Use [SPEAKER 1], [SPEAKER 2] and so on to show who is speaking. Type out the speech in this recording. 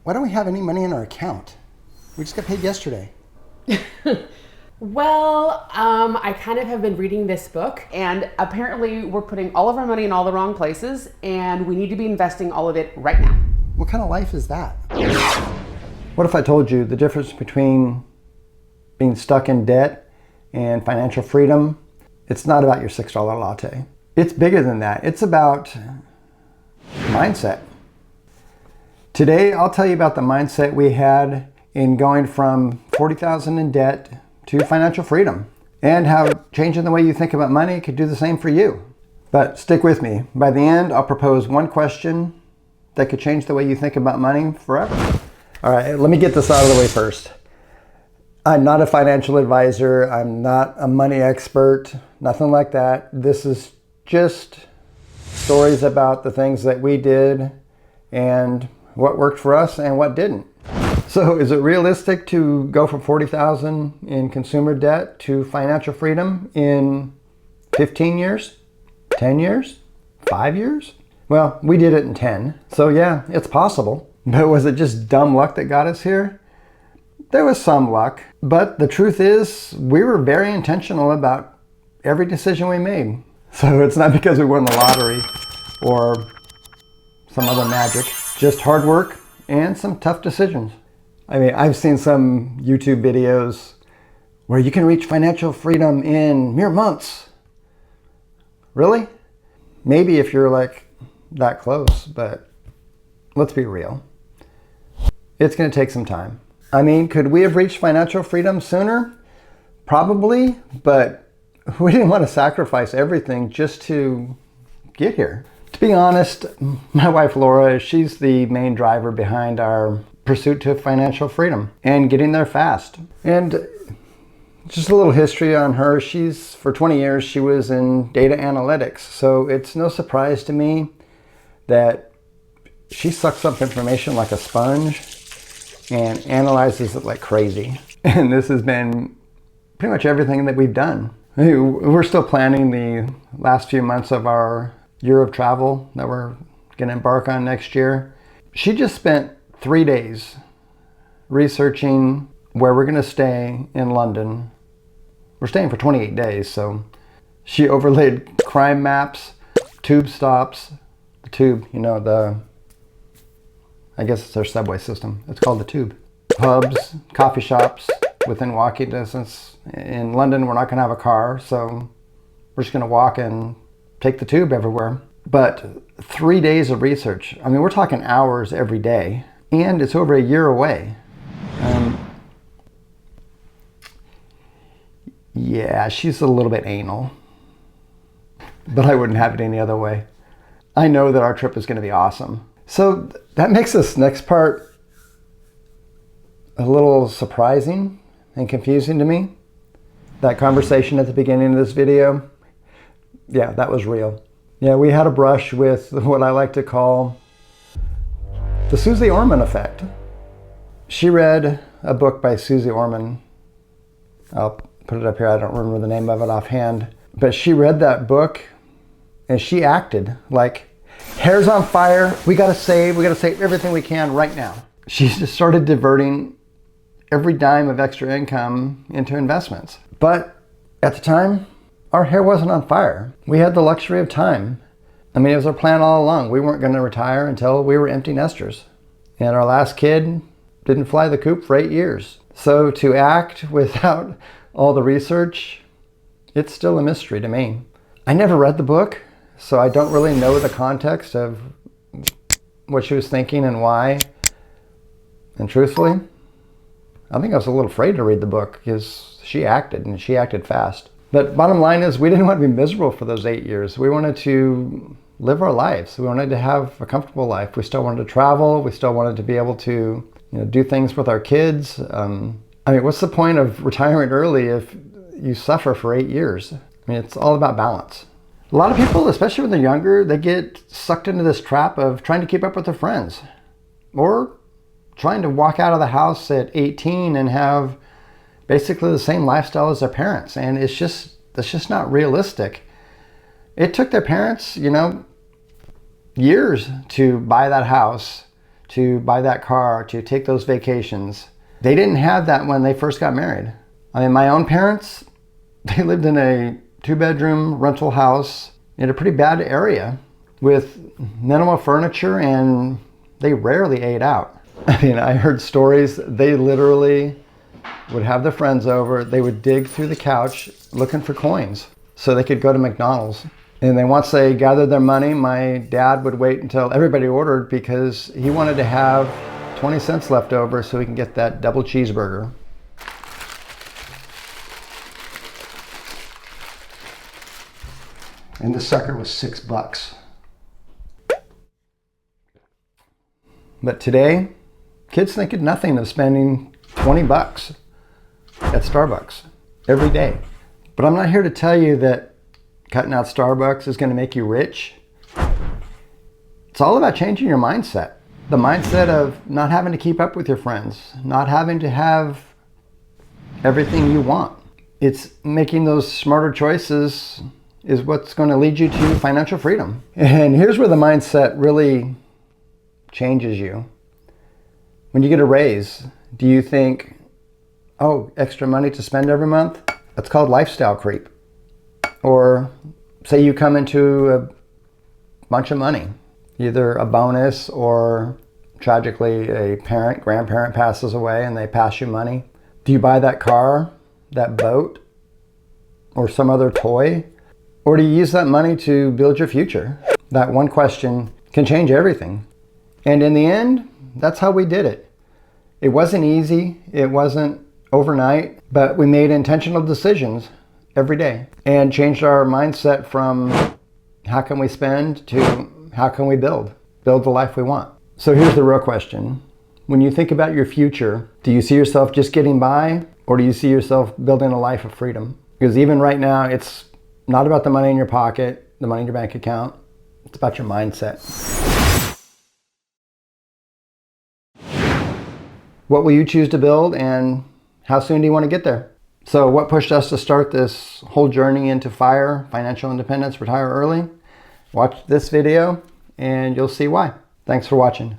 [SPEAKER 1] Why don't we have any money in our account? We just got paid yesterday.
[SPEAKER 2] Well, I kind of have been reading this book, and apparently we're putting all of our money in all the wrong places, and we need to be investing all of it right now.
[SPEAKER 1] What kind of life is that? What if I told you the difference between being stuck in debt and financial freedom? It's not about your $6 latte. It's bigger than that. It's about mindset. Today, I'll tell you about the mindset we had in going from $40,000 in debt to financial freedom, and how changing the way you think about money could do the same for you. But stick with me. By the end, I'll propose one question that could change the way you think about money forever. All right, let me get this out of the way first. I'm not a financial advisor. I'm not a money expert, nothing like that. This is just stories about the things that we did and what worked for us and what didn't. So is it realistic to go from $40,000 in consumer debt to financial freedom in 15 years, 10 years, 5 years? Well, we did it in 10. So yeah, it's possible. But was it just dumb luck that got us here? There was some luck, but the truth is we were very intentional about every decision we made. So it's not because we won the lottery or some other magic, just hard work and some tough decisions. I mean, I've seen some YouTube videos where you can reach financial freedom in mere months. Really? Maybe if you're like that close, but let's be real. It's going to take some time. I mean, could we have reached financial freedom sooner? Probably, but we didn't want to sacrifice everything just to get here. To be honest, my wife Laura, she's the main driver behind our pursuit to financial freedom and getting there fast. And just a little history on her. For 20 years, she was in data analytics. So it's no surprise to me that she sucks up information like a sponge and analyzes it like crazy. And this has been pretty much everything that we've done. We're still planning the last few months of our year of travel that we're going to embark on next year. She just spent 3 days researching where we're going to stay in London. We're staying for 28 days, so she overlaid crime maps, tube stops, the tube, I guess it's their subway system. It's called the Tube. Pubs, coffee shops within walking distance. In London, we're not going to have a car, so we're just going to walk and take the tube everywhere. But 3 days of research. I mean, we're talking hours every day, and it's over a year away. Yeah, she's a little bit anal, but I wouldn't have it any other way. I know that our trip is going to be awesome. So that makes this next part a little surprising and confusing to me. That conversation at the beginning of this video, yeah, that was real. Yeah, we had a brush with what I like to call the Susie Orman effect. She read a book by Susie Orman. I'll put it up here. I don't remember the name of it offhand. But she read that book and she acted like, hair's on fire. We got to save everything we can right now. She just started diverting every dime of extra income into investments. But at the time, our hair wasn't on fire. We had the luxury of time. I mean, it was our plan all along. We weren't going to retire until we were empty nesters. And our last kid didn't fly the coop for 8 years. So to act without all the research, it's still a mystery to me. I never read the book, so I don't really know the context of what she was thinking and why. And truthfully, I think I was a little afraid to read the book because she acted, and she acted fast. But bottom line is, we didn't want to be miserable for those 8 years. We wanted to live our lives. We wanted to have a comfortable life. We still wanted to travel. We still wanted to be able to do things with our kids. I mean, what's the point of retiring early if you suffer for 8 years? I mean, it's all about balance. A lot of people, especially when they're younger, they get sucked into this trap of trying to keep up with their friends, or trying to walk out of the house at 18 and have basically the same lifestyle as their parents. And that's just not realistic. It took their parents, years to buy that house, to buy that car, to take those vacations. They didn't have that when they first got married. I mean, my own parents, they lived in a 2-bedroom rental house in a pretty bad area with minimal furniture, and they rarely ate out. I mean, I heard stories, they literally would have their friends over, they would dig through the couch looking for coins so they could go to McDonald's. And then once they gathered their money, my dad would wait until everybody ordered because he wanted to have 20 cents left over so he can get that double cheeseburger. And this sucker was $6. But today, kids think of nothing of spending 20 bucks at Starbucks every day. But I'm not here to tell you that cutting out Starbucks is going to make you rich. It's all about changing your mindset. The mindset of not having to keep up with your friends, not having to have everything you want. It's making those smarter choices is what's going to lead you to financial freedom. And here's where the mindset really changes you. When you get a raise, do you think, oh, extra money to spend every month? That's called lifestyle creep. Or say you come into a bunch of money, either a bonus or tragically a parent, grandparent passes away and they pass you money. Do you buy that car, that boat, or some other toy? Or do you use that money to build your future? That one question can change everything. And in the end, that's how we did it. It wasn't easy, it wasn't overnight, but we made intentional decisions every day and changed our mindset from how can we spend to how can we build the life we want. So here's the real question. When you think about your future, do you see yourself just getting by, or do you see yourself building a life of freedom? Because even right now, it's not about the money in your pocket, the money in your bank account. It's about your mindset. What will you choose to build, and how soon do you want to get there? So what pushed us to start this whole journey into FIRE, financial independence, retire early? Watch this video and you'll see why. Thanks for watching.